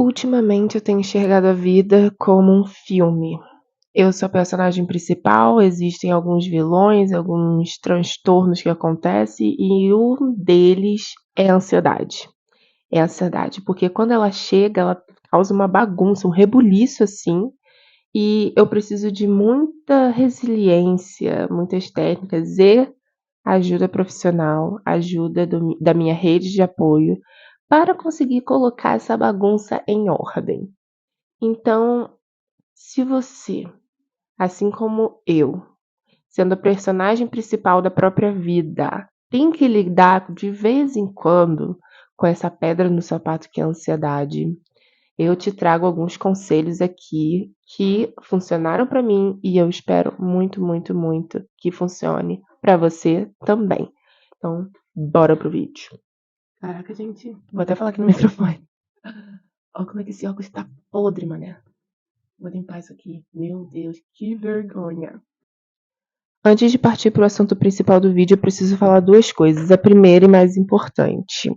Ultimamente eu tenho enxergado a vida como um filme. Eu sou a personagem principal, existem alguns vilões, alguns transtornos que acontecem e um deles é a ansiedade. É a ansiedade, porque quando ela chega, ela causa uma bagunça, um rebuliço assim, e eu preciso de muita resiliência, muitas técnicas e ajuda profissional, ajuda da minha rede de apoio para conseguir colocar essa bagunça em ordem. Então, se você, assim como eu, sendo a personagem principal da própria vida, tem que lidar de vez em quando com essa pedra no sapato que é a ansiedade, eu te trago alguns conselhos aqui que funcionaram para mim e eu espero muito, muito, muito que funcione para você também. Então, bora pro vídeo. Caraca, gente, vou até falar aqui no microfone. Olha como é que esse óculos tá podre, mané. Vou limpar isso aqui. Meu Deus, que vergonha. Antes de partir para o assunto principal do vídeo, eu preciso falar duas coisas. A primeira e mais importante.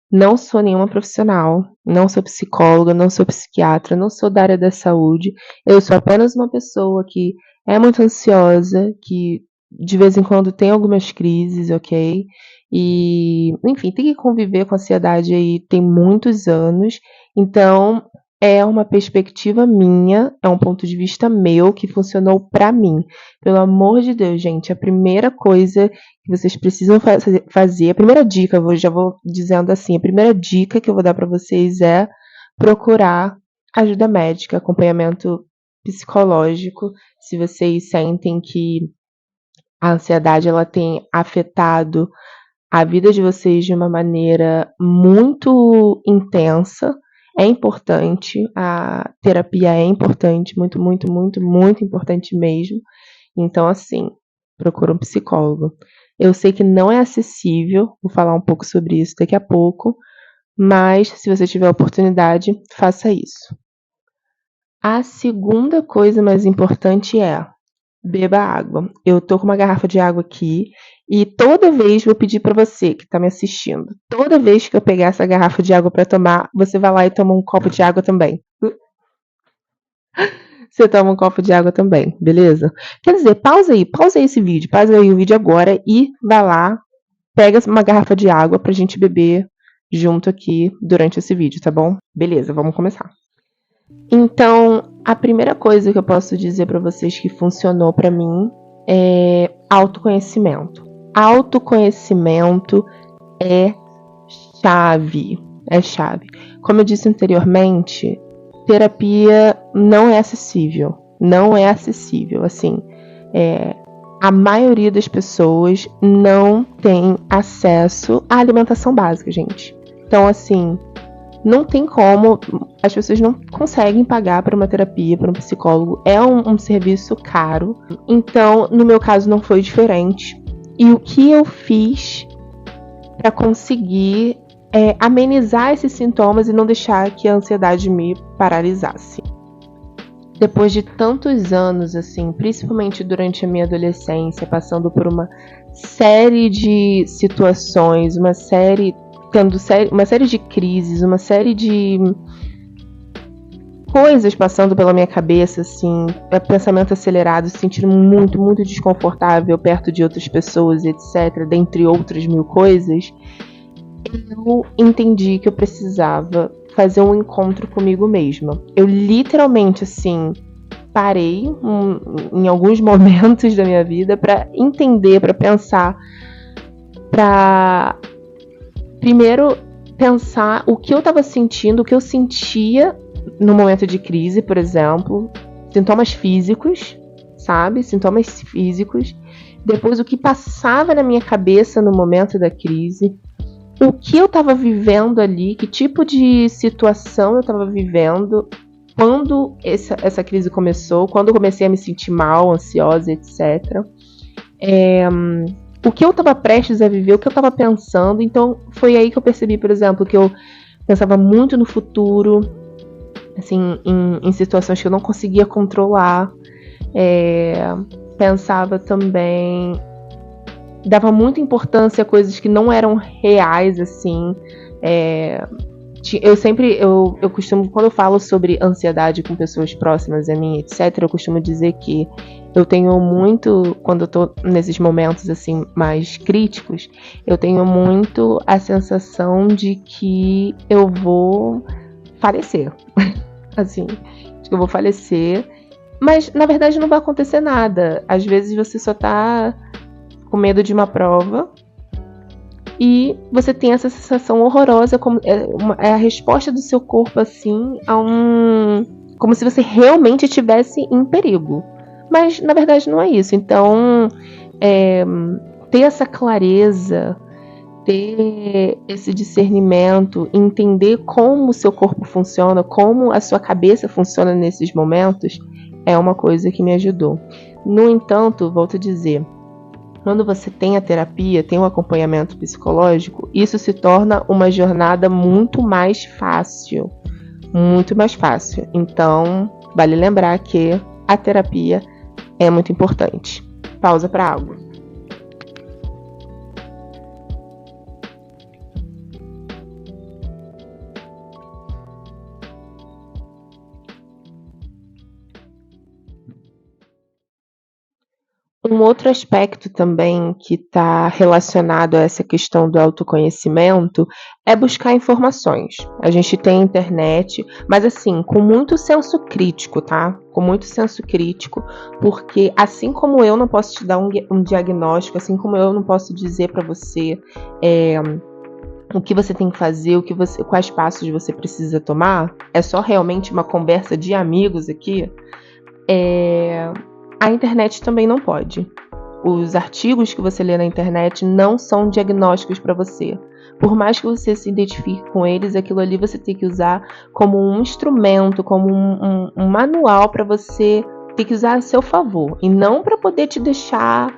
Não sou nenhuma profissional, não sou psicóloga, não sou psiquiatra, não sou da área da saúde. Eu sou apenas uma pessoa que é muito ansiosa, que de vez em quando tem algumas crises, ok? E, enfim, tem que conviver com a ansiedade aí tem muitos anos. Então, é uma perspectiva minha, é um ponto de vista meu que funcionou pra mim. Pelo amor de Deus, gente, a primeira coisa que vocês precisam fazer, a primeira dica, já vou dizendo assim, a primeira dica que eu vou dar pra vocês é procurar ajuda médica, acompanhamento psicológico, se vocês sentem que a ansiedade ela tem afetado a vida de vocês de uma maneira muito intensa. É importante, a terapia é importante, muito, muito, muito, muito importante mesmo. Então, assim, procura um psicólogo. Eu sei que não é acessível, vou falar um pouco sobre isso daqui a pouco, mas se você tiver a oportunidade, faça isso. A segunda coisa mais importante é beba água. Eu tô com uma garrafa de água aqui e toda vez vou pedir pra você que tá me assistindo, toda vez que eu pegar essa garrafa de água pra tomar, você vai lá e toma um copo de água também. Você toma um copo de água também, beleza? Quer dizer, pausa aí esse vídeo, pausa aí o vídeo agora e vai lá, pega uma garrafa de água pra gente beber junto aqui durante esse vídeo, tá bom? Beleza, vamos começar. Então, a primeira coisa que eu posso dizer pra vocês que funcionou pra mim é autoconhecimento. Autoconhecimento é chave, é chave. Como eu disse anteriormente, terapia não é acessível, assim, a maioria das pessoas não tem acesso à alimentação básica, gente. Então, assim, não tem como, as pessoas não conseguem pagar para uma terapia, para um psicólogo, é um serviço caro. Então, no meu caso, não foi diferente. E o que eu fiz para conseguir amenizar esses sintomas e não deixar que a ansiedade me paralisasse? Depois de tantos anos, assim, principalmente durante a minha adolescência, passando por uma série de situações, tendo uma série de crises, uma série de coisas passando pela minha cabeça, assim, pensamento acelerado, se sentindo muito, muito desconfortável perto de outras pessoas, etc., dentre outras mil coisas, eu entendi que eu precisava fazer um encontro comigo mesma. Eu literalmente, assim, parei em alguns momentos da minha vida para entender, para pensar, para primeiro pensar o que eu estava sentindo, o que eu sentia no momento de crise, por exemplo, sintomas físicos, sabe? Sintomas físicos. Depois, o que passava na minha cabeça no momento da crise, o que eu estava vivendo ali, que tipo de situação eu estava vivendo quando essa crise começou, quando eu comecei a me sentir mal, ansiosa, etc. O que eu estava prestes a viver, o que eu estava pensando. Então, foi aí que eu percebi, por exemplo, que eu pensava muito no futuro, assim, em situações que eu não conseguia controlar. Pensava também, dava muita importância a coisas que não eram reais, assim, eu costumo, quando eu falo sobre ansiedade com pessoas próximas a mim, etc., eu costumo dizer que eu tenho muito, quando eu tô nesses momentos assim mais críticos, eu tenho muito a sensação de que eu vou falecer. Assim, de que eu vou falecer, mas na verdade não vai acontecer nada. Às vezes você só tá com medo de uma prova e você tem essa sensação horrorosa, como é a resposta do seu corpo assim como se você realmente estivesse em perigo. Mas na verdade não é isso. Então, ter essa clareza, ter esse discernimento, entender como o seu corpo funciona, como a sua cabeça funciona nesses momentos, é uma coisa que me ajudou. No entanto, volto a dizer, quando você tem a terapia, tem o acompanhamento psicológico, isso se torna uma jornada muito mais fácil. Muito mais fácil. Então, vale lembrar que a terapia é muito importante. Pausa para água. Um outro aspecto também que está relacionado a essa questão do autoconhecimento é buscar informações. A gente tem a internet, mas assim, com muito senso crítico, tá? Com muito senso crítico, porque assim como eu não posso te dar um diagnóstico, assim como eu não posso dizer para você o que você tem que fazer, quais passos você precisa tomar, é só realmente uma conversa de amigos aqui. A internet também não pode. Os artigos que você lê na internet não são diagnósticos para você. Por mais que você se identifique com eles, aquilo ali você tem que usar como um instrumento, como um manual para você ter que usar a seu favor. E não para poder te deixar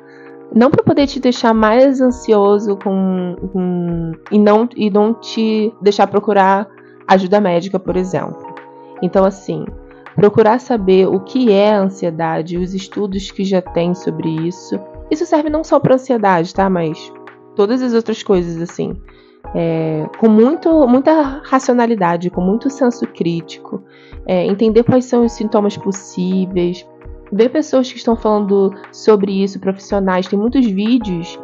mais ansioso e não te deixar procurar ajuda médica, por exemplo. Então, assim, procurar saber o que é a ansiedade, os estudos que já tem sobre isso. Isso serve não só para ansiedade, tá? Mas todas as outras coisas, assim. Com muita racionalidade, com muito senso crítico. Entender quais são os sintomas possíveis. Ver pessoas que estão falando sobre isso, profissionais. Tem muitos vídeos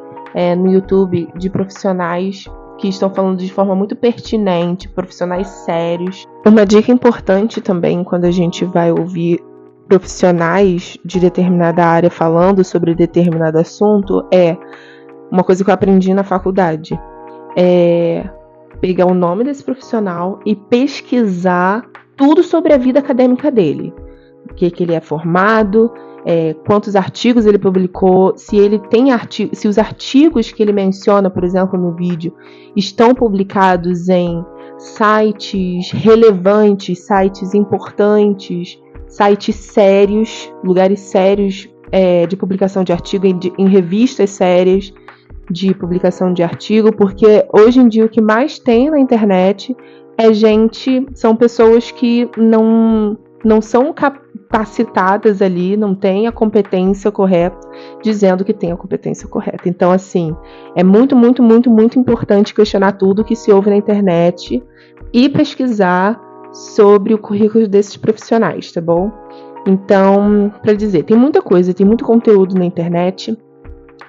no YouTube de profissionais que estão falando de forma muito pertinente, profissionais sérios. Uma dica importante também quando a gente vai ouvir profissionais de determinada área falando sobre determinado assunto é uma coisa que eu aprendi na faculdade. Pegar o nome desse profissional e pesquisar tudo sobre a vida acadêmica dele. O que ele é formado, quantos artigos ele publicou, se ele tem se os artigos que ele menciona, por exemplo, no vídeo, estão publicados em sites relevantes, sites importantes, sites sérios, lugares sérios de publicação de artigo, em revistas sérias de publicação de artigo, porque hoje em dia o que mais tem na internet são pessoas que não são capacitadas ali, não têm a competência correta, dizendo que tem a competência correta. Então, assim, é muito, muito, muito, muito importante questionar tudo que se ouve na internet e pesquisar sobre o currículo desses profissionais, tá bom? Então, para dizer, tem muita coisa, tem muito conteúdo na internet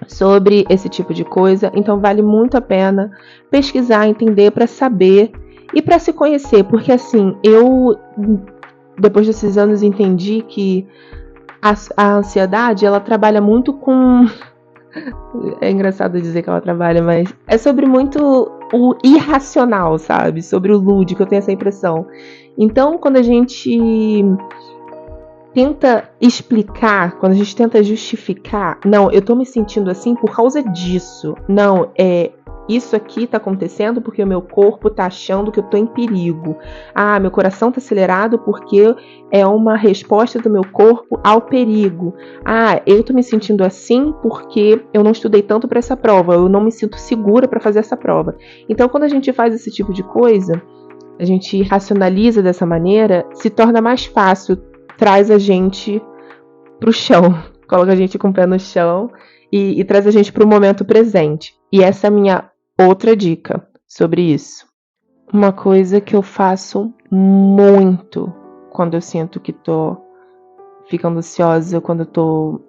sobre esse tipo de coisa, então vale muito a pena pesquisar, entender, para saber e para se conhecer, porque assim, eu depois desses anos entendi que a ansiedade, ela trabalha muito com... É engraçado dizer que ela trabalha, mas é sobre muito o irracional, sabe? Sobre o lúdico, eu tenho essa impressão. Então, quando a gente tenta explicar, quando a gente tenta justificar, não, eu tô me sentindo assim por causa disso. Não, isso aqui tá acontecendo porque o meu corpo tá achando que eu tô em perigo. Meu coração tá acelerado porque é uma resposta do meu corpo ao perigo. Eu tô me sentindo assim porque eu não estudei tanto para essa prova, eu não me sinto segura para fazer essa prova. Então, quando a gente faz esse tipo de coisa, a gente racionaliza dessa maneira, se torna mais fácil, traz a gente pro chão, coloca a gente com o pé no chão e traz a gente pro momento presente. E essa é a minha outra dica sobre isso. Uma coisa que eu faço muito quando eu sinto que tô ficando ansiosa, quando eu tô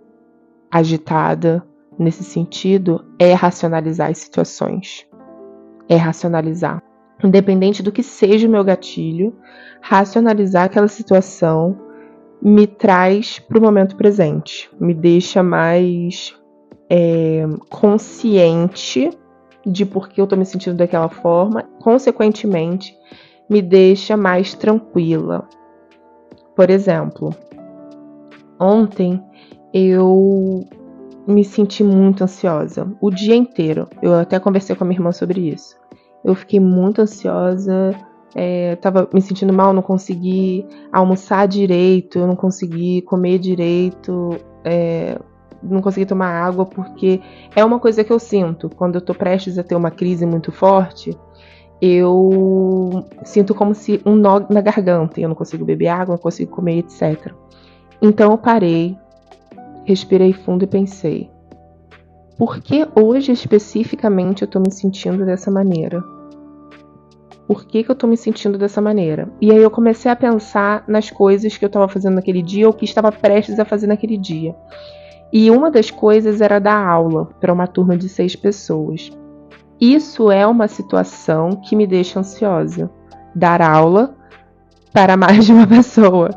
agitada nesse sentido, é racionalizar as situações. É racionalizar. Independente do que seja o meu gatilho, racionalizar aquela situação me traz para o momento presente. Me deixa mais consciente de por que eu tô me sentindo daquela forma. Consequentemente, me deixa mais tranquila. Por exemplo, ontem eu me senti muito ansiosa o dia inteiro. Eu até conversei com a minha irmã sobre isso. Eu fiquei muito ansiosa, tava me sentindo mal, não consegui almoçar direito, eu não consegui comer direito, não consegui tomar água, porque é uma coisa que eu sinto. Quando eu tô prestes a ter uma crise muito forte, eu sinto como se um nó na garganta, eu não consigo beber água, não consigo comer, etc. Então eu parei, respirei fundo e pensei: por que hoje especificamente eu tô me sentindo dessa maneira? Por que eu tô me sentindo dessa maneira? E aí eu comecei a pensar nas coisas que eu tava fazendo naquele dia ou que estava prestes a fazer naquele dia. E uma das coisas era dar aula para uma turma de 6 pessoas. Isso é uma situação que me deixa ansiosa. Dar aula para mais de uma pessoa.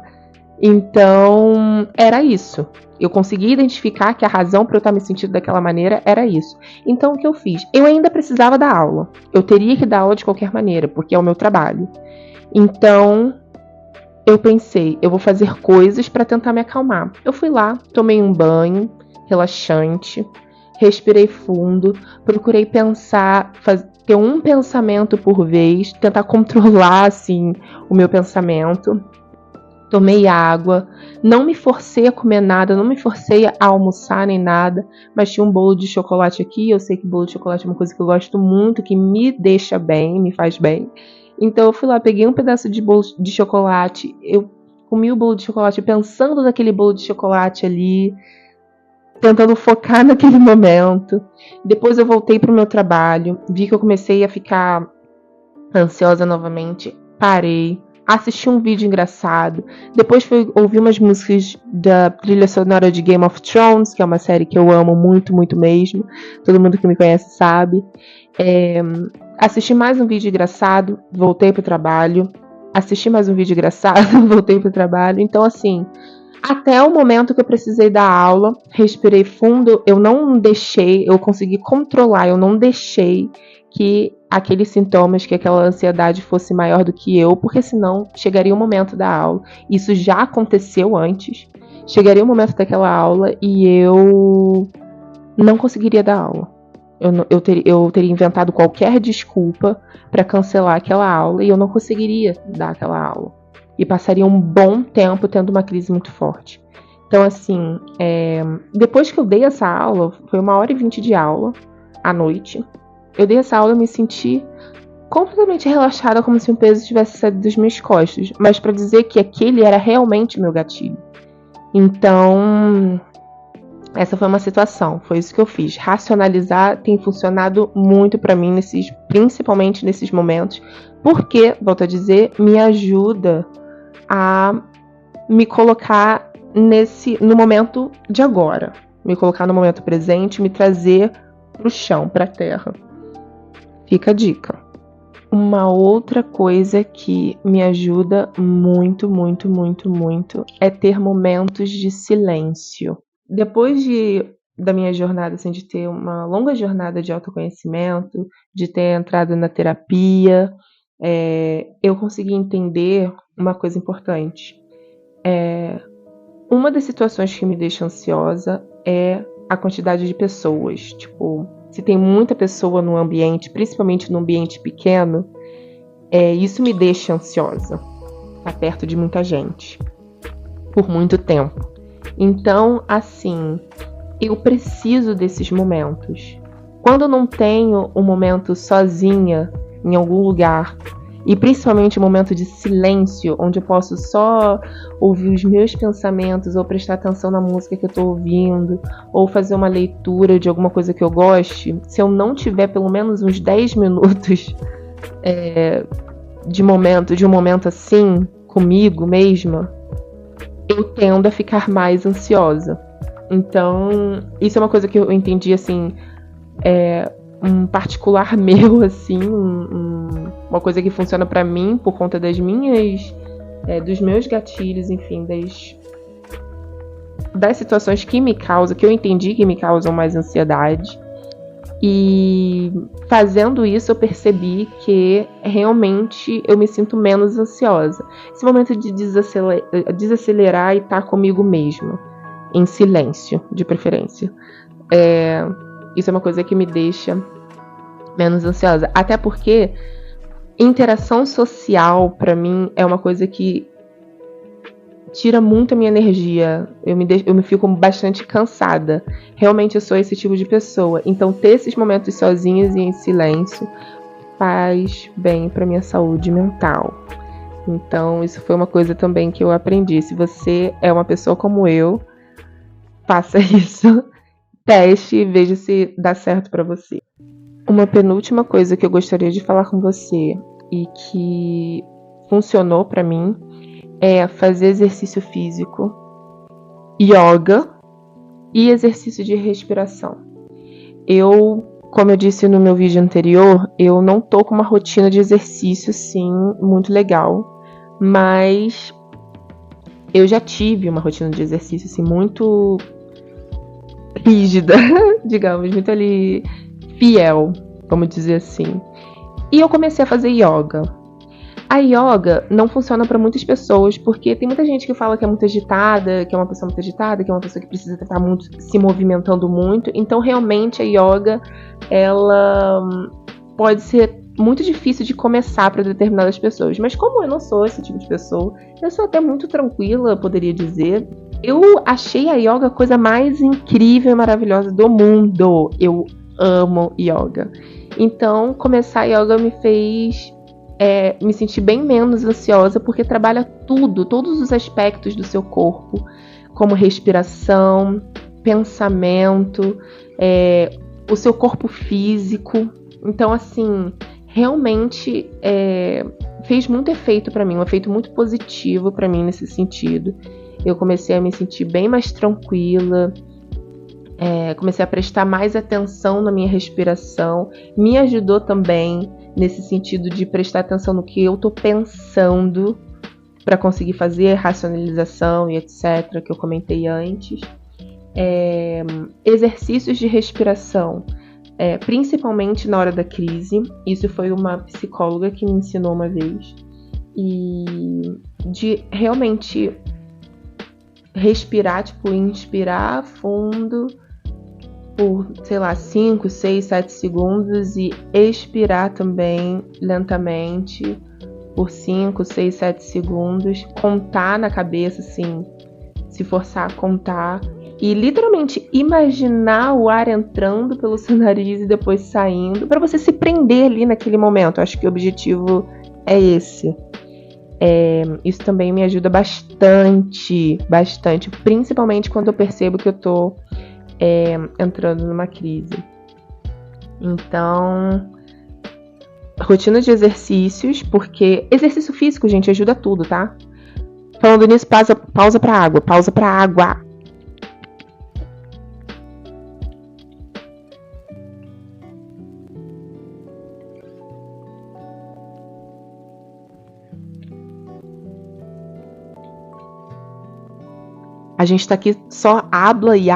Então, era isso. Eu consegui identificar que a razão para eu estar me sentindo daquela maneira era isso. Então, o que eu fiz? Eu ainda precisava dar aula. Eu teria que dar aula de qualquer maneira, porque é o meu trabalho. Então, eu pensei, eu vou fazer coisas para tentar me acalmar. Eu fui lá, tomei um banho relaxante, respirei fundo, procurei pensar, ter um pensamento por vez, tentar controlar assim o meu pensamento. Tomei água, não me forcei a comer nada, não me forcei a almoçar nem nada, mas tinha um bolo de chocolate aqui. Eu sei que bolo de chocolate é uma coisa que eu gosto muito, que me deixa bem, me faz bem. Então eu fui lá, peguei um pedaço de bolo de chocolate, eu comi o bolo de chocolate pensando naquele bolo de chocolate ali, tentando focar naquele momento. Depois eu voltei pro meu trabalho, vi que eu comecei a ficar ansiosa novamente, parei, assisti um vídeo engraçado, depois fui ouvir umas músicas da trilha sonora de Game of Thrones, que é uma série que eu amo muito, muito mesmo, todo mundo que me conhece sabe. Assisti mais um vídeo engraçado, voltei pro trabalho, assisti mais um vídeo engraçado, voltei pro trabalho. Então assim, até o momento que eu precisei dar aula, respirei fundo, eu não deixei, eu consegui controlar, eu não deixei que aqueles sintomas, que aquela ansiedade fosse maior do que eu, porque senão chegaria o momento da aula. Isso já aconteceu antes. Chegaria o momento daquela aula e eu não conseguiria dar aula. Eu teria inventado qualquer desculpa para cancelar aquela aula e eu não conseguiria dar aquela aula. E passaria um bom tempo tendo uma crise muito forte. Então, assim, depois que eu dei essa aula, foi 1h20 de aula à noite. Eu dei essa aula e me senti completamente relaxada, como se um peso tivesse saído das minhas costas. Mas para dizer que aquele era realmente meu gatilho. Então, essa foi uma situação, foi isso que eu fiz. Racionalizar tem funcionado muito para mim, principalmente nesses momentos, porque, volto a dizer, me ajuda a me colocar no momento de agora. Me colocar no momento presente, me trazer pro chão, pra terra. Fica a dica. Uma outra coisa que me ajuda muito, muito, muito, muito é ter momentos de silêncio. Depois da minha jornada, assim, de ter uma longa jornada de autoconhecimento, de ter entrado na terapia, eu consegui entender uma coisa importante. Uma das situações que me deixa ansiosa é a quantidade de pessoas. Tipo, se tem muita pessoa no ambiente, principalmente num ambiente pequeno, isso me deixa ansiosa. Tá perto de muita gente. Por muito tempo. Então, assim, eu preciso desses momentos. Quando eu não tenho um momento sozinha em algum lugar, e principalmente um momento de silêncio, onde eu posso só ouvir os meus pensamentos, ou prestar atenção na música que eu tô ouvindo, ou fazer uma leitura de alguma coisa que eu goste, se eu não tiver pelo menos uns 10 minutos de um momento assim, comigo mesma, eu tendo a ficar mais ansiosa. Então, isso é uma coisa que eu entendi, assim, um particular meu, assim, uma coisa que funciona pra mim por conta das minhas, dos meus gatilhos, enfim, das situações que me causam, que eu entendi que me causam mais ansiedade. E fazendo isso eu percebi que realmente eu me sinto menos ansiosa. Esse momento de desacelerar e estar comigo mesma, em silêncio, de preferência. Isso é uma coisa que me deixa menos ansiosa. Até porque interação social, pra mim, é uma coisa que tira muito a minha energia. Eu me fico bastante cansada. Realmente eu sou esse tipo de pessoa. Então ter esses momentos sozinhos e em silêncio faz bem pra minha saúde mental. Então isso foi uma coisa também que eu aprendi. Se você é uma pessoa como eu, faça isso. Teste e veja se dá certo pra você. Uma penúltima coisa que eu gostaria de falar com você e que funcionou pra mim é fazer exercício físico, yoga e exercício de respiração. Como eu disse no meu vídeo anterior, eu não tô com uma rotina de exercício, assim, muito legal, mas eu já tive uma rotina de exercício, assim, muito rígida, digamos, muito ali fiel, vamos dizer assim. E eu comecei a fazer yoga. A yoga não funciona para muitas pessoas, porque tem muita gente que fala que é muito agitada, que é uma pessoa muito agitada, que é uma pessoa que precisa estar muito se movimentando muito. Então, realmente, a yoga, ela pode ser muito difícil de começar para determinadas pessoas. Mas como eu não sou esse tipo de pessoa, eu sou até muito tranquila, poderia dizer. Eu achei a yoga a coisa mais incrível e maravilhosa do mundo. Eu amo yoga. Então, começar a yoga me fez me sentir bem menos ansiosa, porque trabalha todos os aspectos do seu corpo, como respiração, pensamento, o seu corpo físico. Então, assim, realmente fez muito efeito para mim, um efeito muito positivo para mim nesse sentido. Eu comecei a me sentir bem mais tranquila, comecei a prestar mais atenção na minha respiração, me ajudou também nesse sentido de prestar atenção no que eu tô pensando para conseguir fazer racionalização e etc, que eu comentei antes. Exercícios de respiração, principalmente na hora da crise. Isso foi uma psicóloga que me ensinou uma vez. E de realmente respirar, tipo, inspirar fundo por, sei lá, 5, 6, 7 segundos e expirar também lentamente por 5, 6, 7 segundos. Contar na cabeça, assim, se forçar a contar. E literalmente imaginar o ar entrando pelo seu nariz e depois saindo, para você se prender ali naquele momento. Acho que o objetivo é esse. Isso também me ajuda bastante, principalmente quando eu percebo que eu tô entrando numa crise. Então, rotina de exercícios, porque exercício físico, gente, ajuda tudo, tá? Falando nisso, pausa pra água. A gente tá aqui só habla e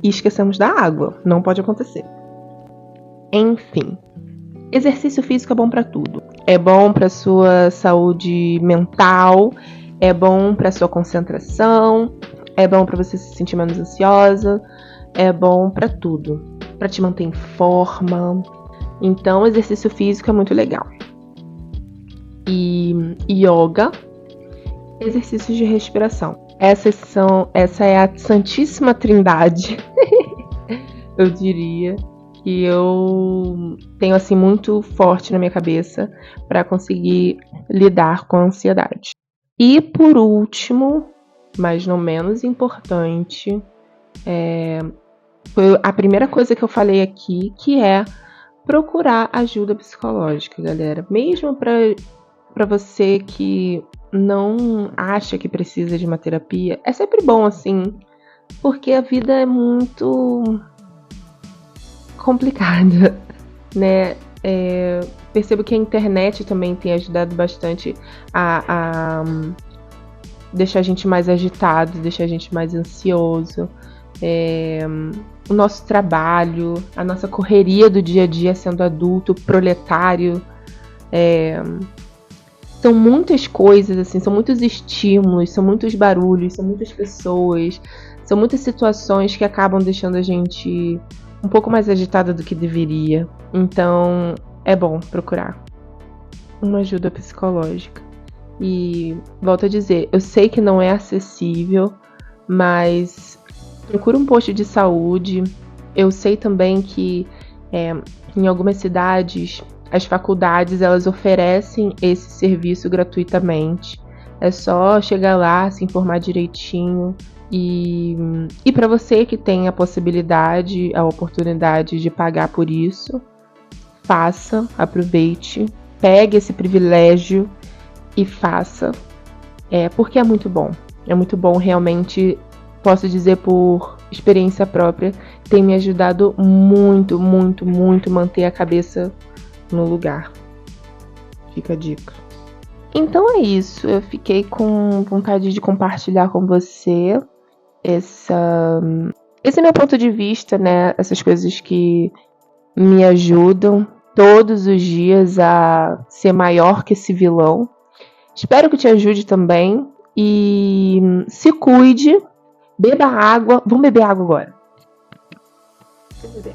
esquecemos da água. Não pode acontecer. Enfim, exercício físico é bom pra tudo. É bom pra sua saúde mental, é bom pra sua concentração, é bom pra você se sentir menos ansiosa, é bom pra tudo. Pra te manter em forma. Então, exercício físico é muito legal. E yoga, exercícios de respiração. Essa é a santíssima trindade, eu diria, que eu tenho assim muito forte na minha cabeça para conseguir lidar com a ansiedade. E por último, mas não menos importante, foi a primeira coisa que eu falei aqui, que é procurar ajuda psicológica, galera. Mesmo para você que não acha que precisa de uma terapia, é sempre bom assim, porque a vida é muito complicada, né? Percebo que a internet também tem ajudado bastante a deixar a gente mais agitado, deixar a gente mais ansioso. O nosso trabalho, a nossa correria do dia a dia sendo adulto, proletário. São muitas coisas, assim, são muitos estímulos, são muitos barulhos, são muitas pessoas, são muitas situações que acabam deixando a gente um pouco mais agitada do que deveria. Então, é bom procurar uma ajuda psicológica. E volto a dizer, eu sei que não é acessível, mas procura um posto de saúde. Eu sei também que em algumas cidades as faculdades elas oferecem esse serviço gratuitamente. É só chegar lá, se informar direitinho. E para você que tem a possibilidade, a oportunidade de pagar por isso, faça, aproveite, pegue esse privilégio e faça, porque é muito bom. É muito bom, realmente, posso dizer por experiência própria, tem me ajudado muito, muito, muito manter a cabeça no lugar. Fica a dica. Então é isso, eu fiquei com vontade de compartilhar com você esse meu ponto de vista, né? Essas coisas que me ajudam todos os dias a ser maior que esse vilão. Espero que te ajude também. E se cuide, beba água. Vamos beber água agora. Vamos beber.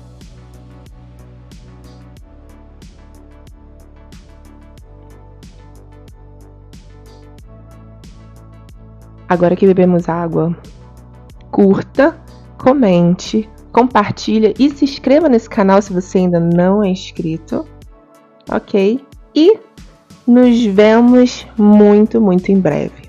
Agora que bebemos água, curta, comente, compartilha e se inscreva nesse canal se você ainda não é inscrito, ok? E nos vemos muito, muito em breve.